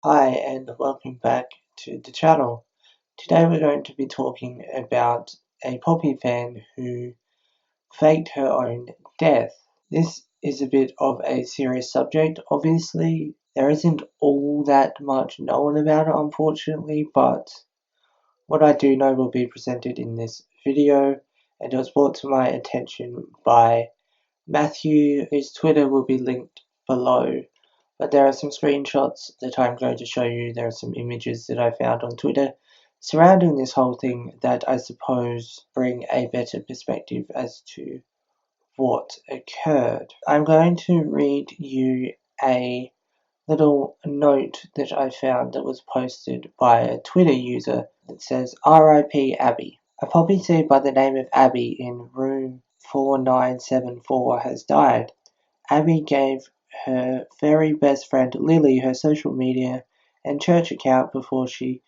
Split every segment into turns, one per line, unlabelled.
Hi and welcome back to the channel. Today we're going to be talking about a Poppy fan who faked her own death. This is a bit of a serious subject. Obviously, there isn't all that much known about it, unfortunately, but what I do know will be presented in this video, and it was brought to my attention by Matthew, whose Twitter will be linked below. But there are some screenshots that I'm going to show you. There are some images that I found on Twitter surrounding this whole thing that I suppose bring a better perspective as to what occurred. I'm going to read you a little note that I found that was posted by a Twitter user that says, RIP Abby. A poppy seed by the name of Abby in room 4974 has died. Abby gave her very best friend Lily her social media and church account before she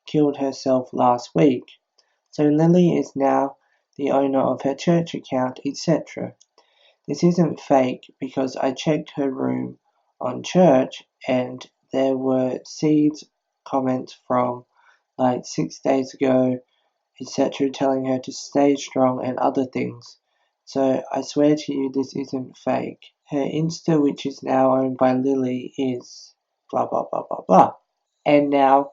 killed herself last week. So Lily is now the owner of her church account, etc. This isn't fake because I checked her room on church and there were seeds comments from like 6 days ago, etc., telling her to stay strong and other things. So I swear to you this isn't fake. Her Insta, which is now owned by Lily, is blah blah blah blah blah. And now,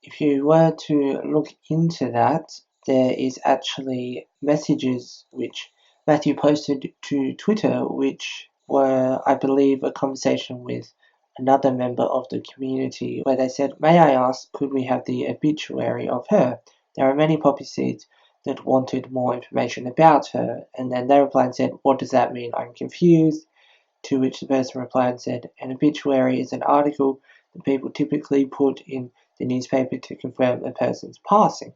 if you were to look into that, there is actually messages which Matthew posted to Twitter, which were, I believe, a conversation with another member of the community where they said, may I ask, could we have the obituary of her? There are many poppy seeds that wanted more information about her. And then they replied and said, what does that mean? I'm confused. To which the person replied and said, an obituary is an article that people typically put in the newspaper to confirm a person's passing.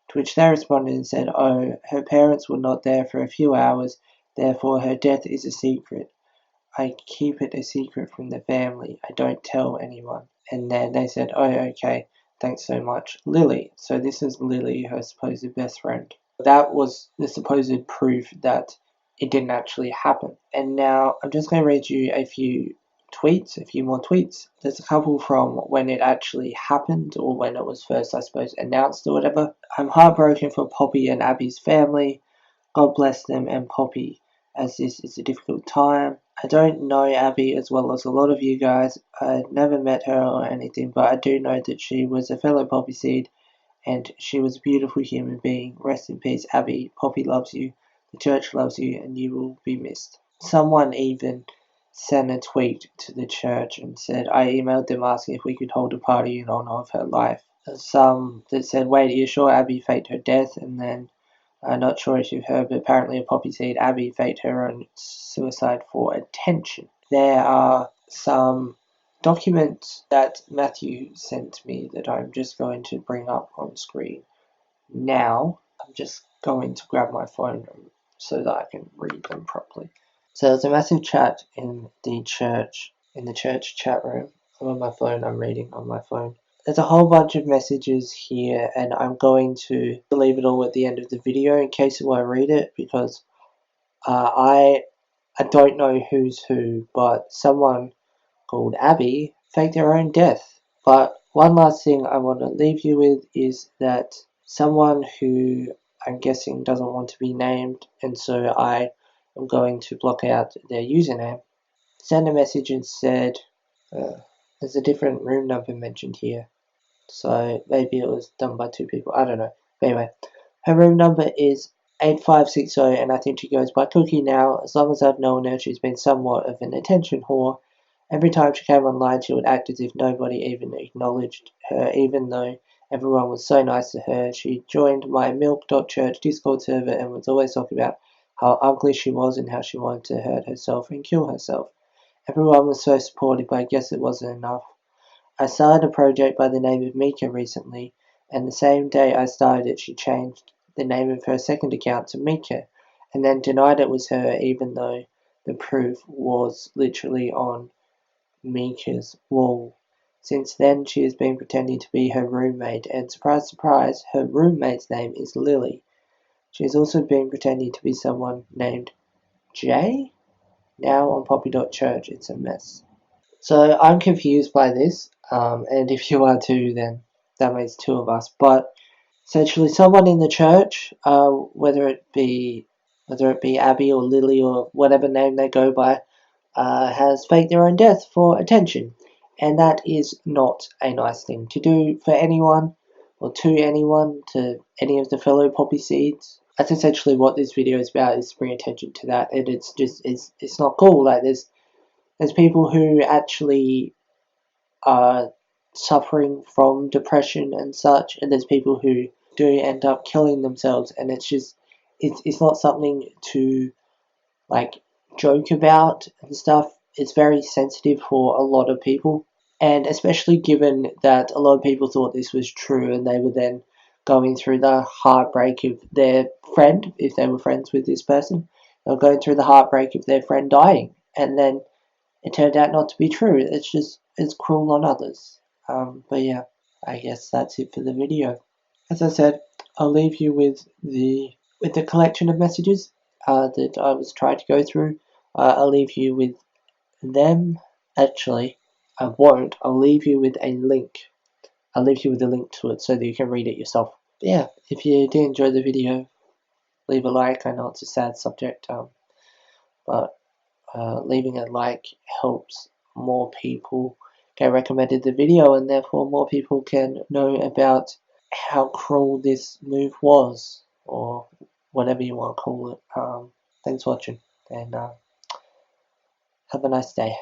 To which they responded and said, oh, her parents were not there for a few hours, therefore her death is a secret. I keep it a secret from the family. I don't tell anyone. And then they said, oh, okay, thanks so much, Lily. So this is Lily, her supposed best friend. That was the supposed proof that it didn't actually happen. And now I'm just going to read you a few more tweets. There's a couple from when it actually happened, or when it was first, I suppose, announced or whatever. I'm heartbroken for Poppy and Abby's family. God bless them and Poppy, as this is a difficult time. I don't know Abby as well as a lot of you guys. I never met her or anything, but I do know that she was a fellow Poppy Seed and she was a beautiful human being. Rest in peace, Abby. Poppy loves you, the church loves you, and you will be missed. Someone even sent a tweet to the church and said, I emailed them asking if we could hold a party in honor of her life. Some that said, wait, are you sure Abby faked her death? And then, not sure if you've heard, but apparently a poppy seed, Abby faked her own suicide for attention. There are some documents that Matthew sent me that I'm just going to bring up on screen now. I'm just going to grab my phone so that I can read them properly. So there's a massive chat in the church chat room. I'm on my phone, I'm reading on my phone. There's a whole bunch of messages here, and I'm going to leave it all at the end of the video in case you want to read it, because I don't know who's who, but someone called Abby faked their own death. But one last thing I want to leave you with is that someone who I'm guessing doesn't want to be named, and so I am going to block out their username, sent a message and said, there's a different room number mentioned here. So maybe it was done by two people. I don't know. But anyway, her room number is 8560, and I think she goes by Cookie now. As long as I've known her, she's been somewhat of an attention whore. Every time she came online, she would act as if nobody even acknowledged her, even though everyone was so nice to her. She joined my milk.church Discord server and was always talking about how ugly she was and how she wanted to hurt herself and kill herself. Everyone was so supportive, but I guess it wasn't enough. I started a project by the name of Mika recently, and the same day I started it, she changed the name of her second account to Mika, and then denied it was her, even though the proof was literally on Mika's wall. Since then, she has been pretending to be her roommate, and surprise, surprise, her roommate's name is Lily. She has also been pretending to be someone named Jay. Now on poppy.church, it's a mess. So I'm confused by this. And if you are too, then that makes two of us. But essentially, someone in the church, whether it be Abby or Lily or whatever name they go by, has faked their own death for attention, and that is not a nice thing to do for anyone, or to anyone, to any of the fellow poppy seeds. That's essentially what this video is about, is to bring attention to that, and it's not cool. Like there's people who actually are suffering from depression and such, and there's people who do end up killing themselves, and it's not something to like joke about and stuff. It's very sensitive for a lot of people, and especially given that a lot of people thought this was true, and they were then going through the heartbreak of their friend, if they were friends with this person, they were going through the heartbreak of their friend dying, and then it turned out not to be true. It's cruel on others. But yeah, I guess that's it for the video. As I said, I'll leave you with the collection of messages that I was trying to go through. I'll leave you with them. Actually, I won't. I'll leave you with a link. I'll leave you with a link to it so that you can read it yourself. But yeah, if you did enjoy the video, leave a like. I know it's a sad subject, but leaving a like helps more people get recommended the video, and therefore more people can know about how cruel this move was, or whatever you want to call it. Thanks for watching, and have a nice day.